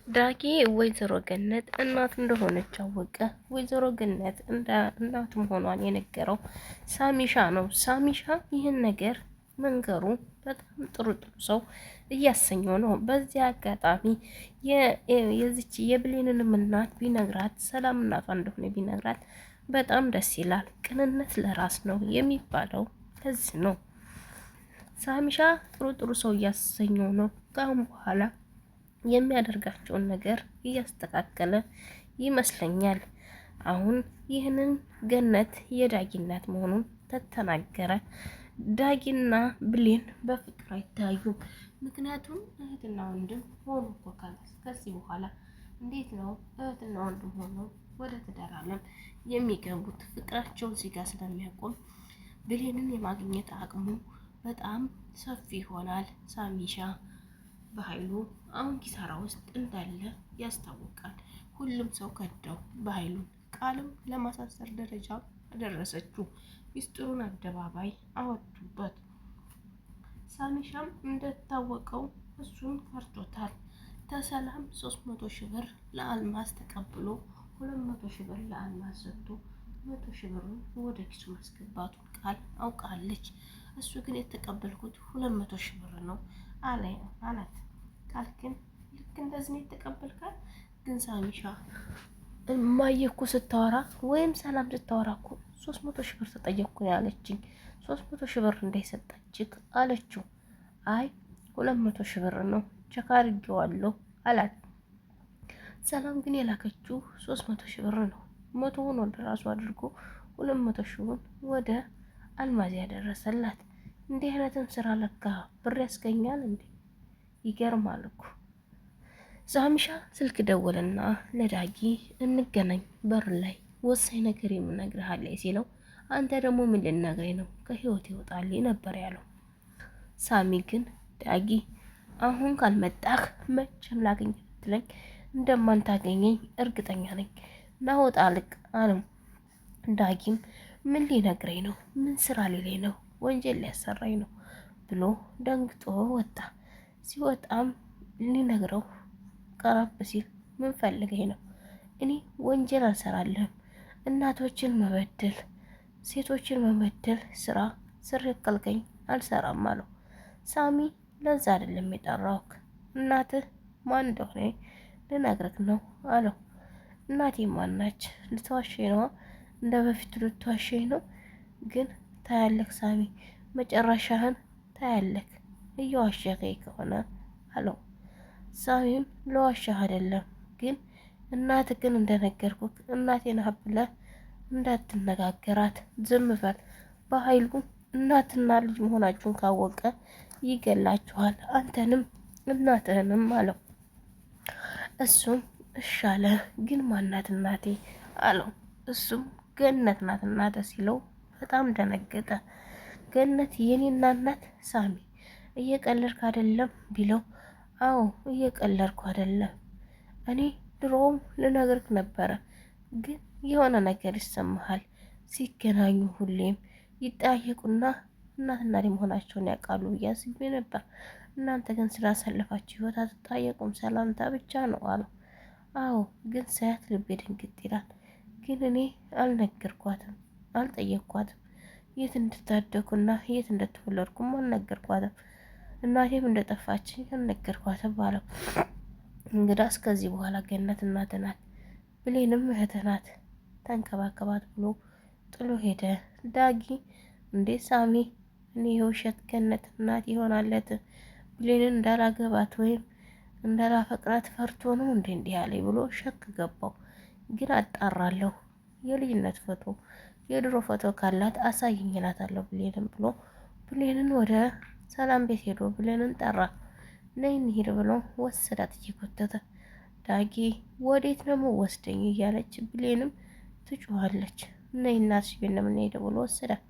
ዳጊ ወይዘሮ ገነት እናት እንደሆነች አወቀ። ወይዘሮ ገነት እናት መሆኗን የነገረው ሳሚሻ ነው። ሳሚሻ ይህን ነገር መንገሩ በጣም ጥሩ ሰው እያሰኘው ነው። በዚያ አጋጣሚ የዚች የብሌንንም እናት ቢነግራት፣ ሰላም እናቷ እንደሆነ ቢነግራት በጣም ደስ ይላል። ቅንነት ለራስ ነው የሚባለው ለዚህ ነው። ሳሚሻ ጥሩ ሰው እያሰኘው ነው። ከአሁን በኋላ የሚያደርጋቸውን ነገር እያስተካከለ ይመስለኛል። አሁን ይህንን ገነት የዳጊ እናት መሆኑን ተተናገረ። ዳጊና ብሌን በፍቅር አይታዩም። ምክንያቱም እህትና ወንድም ሆኑ እኮ ከዚህ በኋላ እንዴት ነው እህትና ወንድም ሆኖ ወደ ትዳር ዓለም የሚገቡት? ፍቅራቸውን እዚህ ጋር ስለሚያቆም ብሌንን የማግኘት አቅሙ በጣም ሰፊ ይሆናል። ሳሚሻ በኃይሉ አሁን ኪሳራ ውስጥ እንዳለ ያስታውቃል። ሁሉም ሰው ከዳው። በኃይሉን ቃልም ለማሳሰር ደረጃ ደረሰችው። ሚስጥሩን አደባባይ አወጡበት። ሳሚሻም እንደታወቀው እሱን ፈርቶታል። ተሰላም 300 ሺህ ብር ለአልማዝ ተቀብሎ 200 ሺህ ብር ለአልማዝ ሰጥቶ 100 ሺህ ብሩን ወደ ኪሱ ማስገባቱን ቃል አውቃለች። እሱ ግን የተቀበልኩት 200 ሺህ ብር ነው አላት። ቃል ግን ልክ እንደዚህ ነው የተቀበልካት? ግን ሳሚሻ እማዬ እኮ ስታወራ ወይም ሰላም ስታወራ እኮ 300 ሺህ ብር ተጠየቅኩ ነው ያለችኝ። 300 ሺህ ብር እንዳይሰጠችክ አለችው። አይ 200 ሺህ ብር ነው ቸክ አድርጌዋለሁ አላት። ሰላም ግን የላከችው 300 ሺህ ብር ነው። 100ውን ወደ ራሱ አድርጎ 200 ሺውን ወደ አልማዝ ያደረሰላት። እንዲህ አይነትን ስራ ለካ ብር ያስገኛል እንዴ! ይገርማል እኮ። ሳሚሻ ስልክ ደወለና ለዳጊ እንገናኝ በር ላይ ወሳኝ ነገር የምነግርህ አለ ሲለው፣ አንተ ደግሞ ምን ልነግረኝ ነው? ከህይወት ይወጣልኝ ነበር ያለው። ሳሚ ግን ዳጊ አሁን ካልመጣህ መቼም ላገኝ ብትለኝ እንደማንታገኘኝ እርግጠኛ ነኝ። ናወጣ ልቅ አለው። ዳጊም ምን ሊነግረኝ ነው? ምን ስራ ሊለኝ ነው? ወንጀል ሊያሰራኝ ነው ብሎ ደንግጦ ወጣ። ሲወጣም ሊነግረው ቀረብ ሲል ምን ፈልገኝ ነው? እኔ ወንጀል አልሰራለህም። እናቶችን መበደል፣ ሴቶችን መበደል ስራ ስር ያከልከኝ አልሰራም አለው። ሳሚ ለዛ አይደለም የጠራውክ፣ እናትህ ማን እንደሆነ ልነግርህ ነው አለው። እናቴ ማናች? ልትዋሸኝ ነው? እንደ በፊቱ ልትዋሸኝ ነው? ግን ታያለክ ሳሚ፣ መጨረሻህን ታያለክ እየዋሸኸኝ ከሆነ አለው። ሳሚም ለዋሻህ አይደለም፣ ግን እናትህ ግን እንደነገርኩክ እናቴን ብለህ እንዳትነጋገራት ዝም በል። በኃይሉ እናትና ልጅ መሆናችሁን ካወቀ ይገላችኋል፣ አንተንም እናትህንም አለው። እሱም እሻለ፣ ግን ማናት እናቴ አለው። እሱም ገነት ናት እናተ ሲለው በጣም ደነገጠ። ገነት የኔና እናት? ሳሚ እየቀለድክ አይደለም ቢለው፣ አዎ እየቀለድኩ አይደለም፣ እኔ ድሮም ልነግርክ ነበረ፣ ግን የሆነ ነገር ይሰማሃል። ሲገናኙ ሁሌም ይጠያየቁና እናትና ልጅ መሆናቸውን ያውቃሉ ብዬ አስቤ ነበር። እናንተ ግን ስላሳለፋችሁ ህይወት አትጠያየቁም፣ ሰላምታ ብቻ ነው አለው። አዎ ግን ሳያት ልቤ ድንግጥ ይላል። ግን እኔ አልነገርኳትም፣ አልጠየቅኳትም። የት እንድታደኩና የት እንደተወለድኩም አልነገርኳትም። እናቴም እንደጠፋችኝ አልነገርኳትም አለው። እንግዳስ ከዚህ በኋላ ገነት እናትህ ናት፣ ብሌንም እህትህ ናት፣ ተንከባከባት ብሎ ጥሎ ሄደ። ዳጊ እንዴ ሳሚ፣ እኔ የውሸት ገነት እናት ይሆናለት ብሌንን እንዳላገባት ወይም እንዳላፈቅራት ፈርቶ ነው እንዲህ ያለኝ ብሎ ሸክ ገባው። ግን አጣራለሁ፣ የልጅነት ፎቶ የድሮ ፎቶ ካላት አሳይኝ እላታለሁ ብሌንን ብሎ ብሌንን ወደ ሰላም ቤት ሄዶ ብሌንን ጠራ። ነይ እንሂድ ብሎ ወሰዳት እየጎተተ። ዳጊ ወዴት ነው የምወስደኝ እያለች ብሌንም ትጮኻለች። ነይ እናትሽ ቤት ነው የምንሄደው ብሎ ወሰዳት።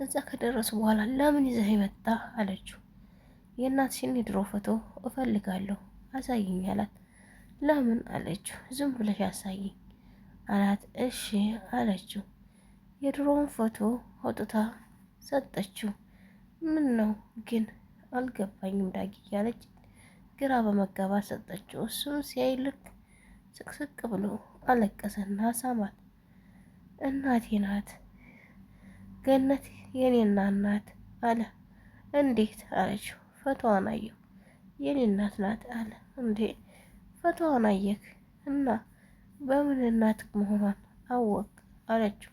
እዛ ከደረሱ በኋላ ለምን ይዘህ መጣ አለችው። የእናትሽን የድሮ ፎቶ እፈልጋለሁ አሳይኝ አላት። ለምን አለችው። ዝም ብለሽ አሳይኝ አላት። እሺ አለችው። የድሮውን ፎቶ አውጥታ ሰጠችው። ምን ነው ግን አልገባኝም ዳጊ እያለች ግራ በመጋባት ሰጠችው። እሱም ሲያይ ልክ ስቅስቅ ብሎ አለቀሰና ሳማት። እናቴ ናት ገነት የኔና እናት አለ። እንዴት አለችው። ፈቶዋን አየሁ። የኔ እናት ናት አለ። እንዴ ፈቶዋን አየክ እና በምን እናትክ መሆኗን አወቅ አለችው።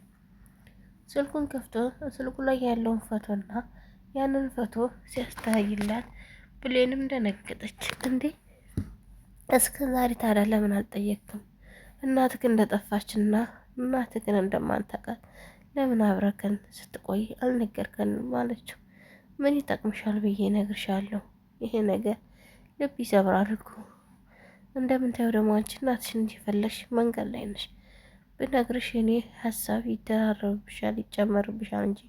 ስልኩን ከፍቶ ስልኩ ላይ ያለውን ፎቶና ያንን ፎቶ ሲያስተያይላት ብሌንም ደነገጠች። እንዴ እስከ ዛሬ ታዲያ ለምን አልጠየቅክም? እናትክ እንደጠፋችና እናትክን እንደማንታውቃት ለምን አብረከን ስትቆይ አልነገርከንም አለችው። ምን ይጠቅምሻል ብዬ እነግርሻለሁ። ይሄ ነገር ልብ ይሰብራል እኮ። እንደምንታየው ደግሞ አንቺ እናትሽን እንዲፈለግሽ መንገድ ላይ ነሽ። ብነግርሽ እኔ ሀሳብ ይደራረብብሻል፣ ይጨመርብሻል እንጂ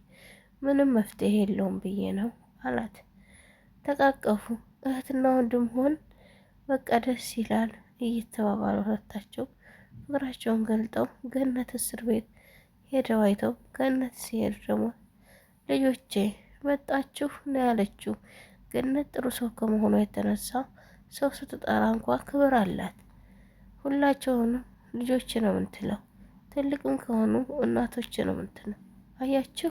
ምንም መፍትሄ የለውም ብዬ ነው አላት። ተቃቀፉ። እህትና ወንድም ሆን በቃ ደስ ይላል እየተባባሉ ሁለታቸው ፍቅራቸውን ገልጠው ገነት እስር ቤት ሄደው አይተው ገነት ሲሄድ ደግሞ ልጆቼ መጣችሁ ነው ያለችው። ገነት ጥሩ ሰው ከመሆኗ የተነሳ ሰው ስትጠራ እንኳ ክብር አላት። ሁላቸውንም ልጆች ነው ምንትለው፣ ትልቅም ከሆኑ እናቶች ነው ምንትለው። አያችሁ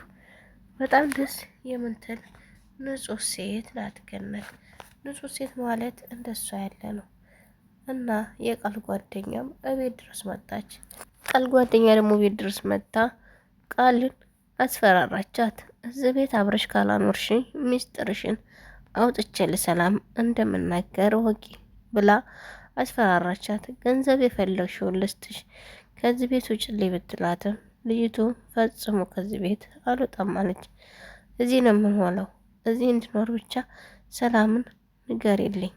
በጣም ደስ የምንትል ንጹህ ሴት ናት ገነት። ንጹህ ሴት ማለት እንደሷ ያለ ነው። እና የቃል ጓደኛም እቤት ድረስ መጣች። ቃል ጓደኛ ደግሞ ቤት ድረስ መጣ ቃልን አስፈራራቻት። እዚህ ቤት አብረሽ ካላኖርሽ ሚስጥርሽን አውጥቼ ለሰላም እንደምናገር ወቂ ብላ አስፈራራቻት። ገንዘብ የፈለግሽውን ልስጥሽ ከዚህ ቤት ውጭልኝ ብትላትም ልጅቱ ፈጽሞ ከዚህ ቤት አልወጣም አለች። እዚህ ነው የምንሆነው፣ እዚህ እንድኖር ብቻ ሰላምን ንገሪልኝ፣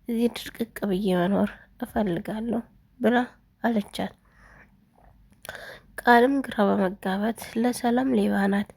እዚህ ድርቅቅ ብዬ መኖር እፈልጋለሁ ብላ አለቻት። ቃልም ግራ በመጋባት ለሰላም ሌባ ናት